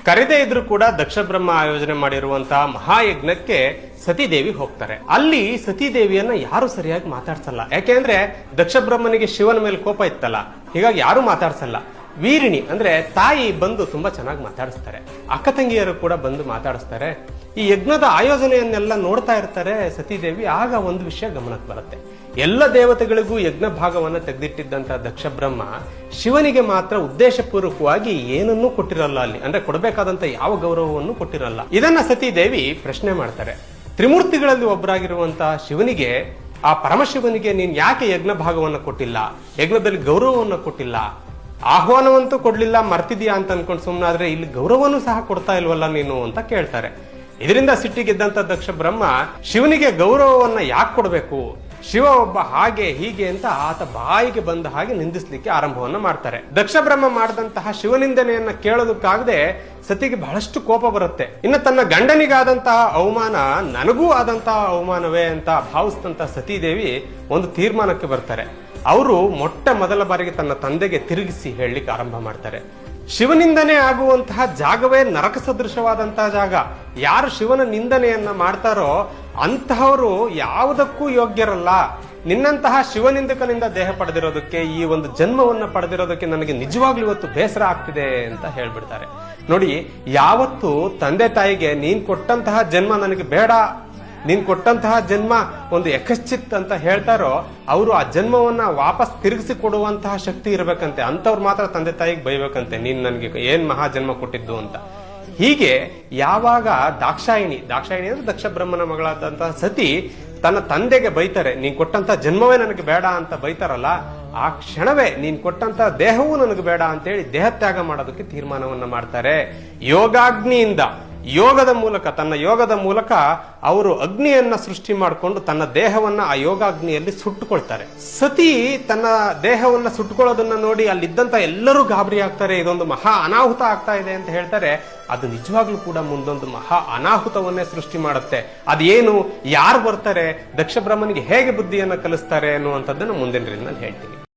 ಕರೆದೇ ಇದ್ರೂ ಕೂಡ ದಕ್ಷ ಬ್ರಹ್ಮ ಆಯೋಜನೆ ಮಾಡಿರುವಂತಹ ಮಹಾಯಜ್ಞಕ್ಕೆ ಸತೀದೇವಿ ಹೋಗ್ತಾರೆ. ಅಲ್ಲಿ ಸತೀದೇವಿಯನ್ನ ಯಾರು ಸರಿಯಾಗಿ ಮಾತಾಡ್ಸಲ್ಲ. ಯಾಕೆಂದ್ರೆ ದಕ್ಷ ಬ್ರಹ್ಮನಿಗೆ ಶಿವನ ಮೇಲೆ ಕೋಪ ಇತ್ತಲ್ಲ, ಹೀಗಾಗಿ ಯಾರು ಮಾತಾಡ್ಸಲ್ಲ. ವೀರಿಣಿ ಅಂದ್ರೆ ತಾಯಿ ಬಂದು ತುಂಬಾ ಚೆನ್ನಾಗಿ ಮಾತಾಡಿಸ್ತಾರೆ. ಅಕ್ಕ ತಂಗಿಯರು ಕೂಡ ಬಂದು ಮಾತಾಡಿಸ್ತಾರೆ. ಈ ಯಜ್ಞದ ಆಯೋಜನೆಯನ್ನೆಲ್ಲ ನೋಡ್ತಾ ಇರ್ತಾರೆ ಸತೀದೇವಿ. ಆಗ ಒಂದು ವಿಷಯ ಗಮನಕ್ಕೆ ಬರುತ್ತೆ. ಎಲ್ಲ ದೇವತೆಗಳಿಗೂ ಯಜ್ಞ ಭಾಗವನ್ನ ತೆಗೆದಿಟ್ಟಿದ್ದಂತ ದಕ್ಷ ಬ್ರಹ್ಮ ಶಿವನಿಗೆ ಮಾತ್ರ ಉದ್ದೇಶಪೂರ್ವಕವಾಗಿ ಏನನ್ನೂ ಕೊಟ್ಟಿರಲ್ಲ ಅಲ್ಲಿ. ಅಂದ್ರೆ ಕೊಡಬೇಕಾದಂತ ಯಾವ ಗೌರವವನ್ನು ಕೊಟ್ಟಿರಲ್ಲ. ಇದನ್ನ ಸತೀದೇವಿ ಪ್ರಶ್ನೆ ಮಾಡ್ತಾರೆ. ತ್ರಿಮೂರ್ತಿಗಳಲ್ಲಿ ಒಬ್ಬರಾಗಿರುವಂತಹ ಶಿವನಿಗೆ, ಆ ಪರಮಶಿವನಿಗೆ ನೀನ್ ಯಾಕೆ ಯಜ್ಞ ಭಾಗವನ್ನ ಕೊಟ್ಟಿಲ್ಲ, ಯಜ್ಞದಲ್ಲಿ ಗೌರವವನ್ನು ಕೊಟ್ಟಿಲ್ಲ, ಆಹ್ವಾನವಂತೂ ಕೊಡ್ಲಿಲ್ಲ, ಮರ್ತಿದ್ಯಾ ಅಂತ ಅನ್ಕೊಂಡು ಸುಮ್ಮನಾದ್ರೆ ಇಲ್ಲಿ ಗೌರವನೂ ಸಹ ಕೊಡ್ತಾ ಇಲ್ವಲ್ಲ ನೀನು ಅಂತ ಕೇಳ್ತಾರೆ. ಇದರಿಂದ ಸಿಟ್ಟಿಗೆದ್ದಂತ ದಕ್ಷ ಬ್ರಹ್ಮ ಶಿವನಿಗೆ ಗೌರವವನ್ನ ಯಾಕೆ ಕೊಡಬೇಕು, ಶಿವ ಒಬ್ಬ ಹಾಗೆ ಹೀಗೆ ಅಂತ ಆತ ಬಾಯಿಗೆ ಬಂದ ಹಾಗೆ ನಿಂದಿಸ್ಲಿಕ್ಕೆ ಆರಂಭವನ್ನ ಮಾಡ್ತಾರೆ. ದಕ್ಷ ಬ್ರಹ್ಮ ಮಾಡಿದಂತಹ ಶಿವನಿಂದನೆಯನ್ನ ಕೇಳೋದಕ್ಕಾಗದೆ ಸತಿಗೆ ಬಹಳಷ್ಟು ಕೋಪ ಬರುತ್ತೆ. ಇನ್ನು ತನ್ನ ಗಂಡನಿಗಾದಂತಹ ಅವಮಾನ ನನಗೂ ಆದಂತಹ ಅವಮಾನವೇ ಅಂತ ಭಾವಿಸಿದಂತಹ ಸತೀದೇವಿ ಒಂದು ತೀರ್ಮಾನಕ್ಕೆ ಬರ್ತಾರೆ. ಅವರು ಮೊಟ್ಟ ಮೊದಲ ಬಾರಿಗೆ ತನ್ನ ತಂದೆಗೆ ತಿರುಗಿಸಿ ಹೇಳಲಿಕ್ಕೆ ಆರಂಭ ಮಾಡ್ತಾರೆ. ಶಿವನಿಂದನೆ ಆಗುವಂತಹ ಜಾಗವೇ ನರಕ ಸದೃಶವಾದಂತಹ ಜಾಗ. ಯಾರು ಶಿವನ ನಿಂದನೆಯನ್ನ ಮಾಡ್ತಾರೋ ಅಂತಹವರು ಯಾವುದಕ್ಕೂ ಯೋಗ್ಯರಲ್ಲ. ನಿನ್ನಂತಹ ಶಿವನಿಂದಕನಿಂದ ದೇಹ ಪಡೆದಿರೋದಕ್ಕೆ, ಈ ಒಂದು ಜನ್ಮವನ್ನ ಪಡೆದಿರೋದಕ್ಕೆ ನನಗೆ ನಿಜವಾಗ್ಲೂ ಇವತ್ತು ಬೇಸರ ಆಗ್ತಿದೆ ಅಂತ ಹೇಳ್ಬಿಡ್ತಾರೆ. ನೋಡಿ, ಯಾವತ್ತು ತಂದೆ ತಾಯಿಗೆ ನೀನ್ ಕೊಟ್ಟಂತಹ ಜನ್ಮ ನನಗೆ ಬೇಡ, ನೀನ್ ಕೊಟ್ಟಂತಹ ಜನ್ಮ ಒಂದು ಯಕಶ್ಚಿತ್ ಅಂತ ಹೇಳ್ತಾರೋ ಅವರು ಆ ಜನ್ಮವನ್ನ ವಾಪಸ್ ತಿರುಗಿಸಿ ಕೊಡುವಂತಹ ಶಕ್ತಿ ಇರಬೇಕಂತೆ. ಅಂತವ್ರು ಮಾತ್ರ ತಂದೆ ತಾಯಿಗೆ ಬೈಬೇಕಂತೆ, ನೀನ್ ನನ್ಗೆ ಏನ್ ಮಹಾ ಜನ್ಮ ಕೊಟ್ಟಿದ್ದು ಅಂತ. ಹೀಗೆ ಯಾವಾಗ ದಾಕ್ಷಾಯಿಣಿ ಅಂದ್ರೆ ದಕ್ಷ ಬ್ರಹ್ಮನ ಮಗಳಾದಂತಹ ಸತಿ ತನ್ನ ತಂದೆಗೆ ಬೈತಾರೆ, ನೀನ್ ಕೊಟ್ಟಂತ ಜನ್ಮವೇ ನನಗೆ ಬೇಡ ಅಂತ ಬೈತಾರಲ್ಲ, ಆ ಕ್ಷಣವೇ ನೀನ್ ಕೊಟ್ಟಂತ ದೇಹವೂ ನನಗೆ ಬೇಡ ಅಂತೇಳಿ ದೇಹತ್ಯಾಗ ಮಾಡೋದಕ್ಕೆ ತೀರ್ಮಾನವನ್ನ ಮಾಡ್ತಾರೆ. ಯೋಗಾಗ್ನಿಯಿಂದ, ಯೋಗದ ಮೂಲಕ, ತನ್ನ ಯೋಗದ ಮೂಲಕ ಅವರು ಅಗ್ನಿಯನ್ನ ಸೃಷ್ಟಿ ಮಾಡಿಕೊಂಡು ತನ್ನ ದೇಹವನ್ನ ಆ ಯೋಗಾಗ್ನಿಯಲ್ಲಿ ಸುಟ್ಟುಕೊಳ್ತಾರೆ. ಸತಿ ತನ್ನ ದೇಹವನ್ನ ಸುಟ್ಟುಕೊಳ್ಳೋದನ್ನ ನೋಡಿ ಅಲ್ಲಿದ್ದಂತ ಎಲ್ಲರೂ ಗಾಬರಿ ಆಗ್ತಾರೆ. ಇದೊಂದು ಮಹಾ ಅನಾಹುತ ಆಗ್ತಾ ಇದೆ ಅಂತ ಹೇಳ್ತಾರೆ. ಅದು ನಿಜವಾಗ್ಲೂ ಕೂಡ ಮುಂದೊಂದು ಮಹಾ ಅನಾಹುತವನ್ನೇ ಸೃಷ್ಟಿ ಮಾಡುತ್ತೆ. ಅದೇನು, ಯಾರು ಬರ್ತಾರೆ, ದಕ್ಷ ಬ್ರಹ್ಮನಿಗೆ ಹೇಗೆ ಬುದ್ಧಿಯನ್ನ ಕಲಿಸ್ತಾರೆ ಅನ್ನುವಂಥದ್ದನ್ನು ಮುಂದಿನ ರೀತಿಯಲ್ಲಿ ಹೇಳ್ತೀನಿ.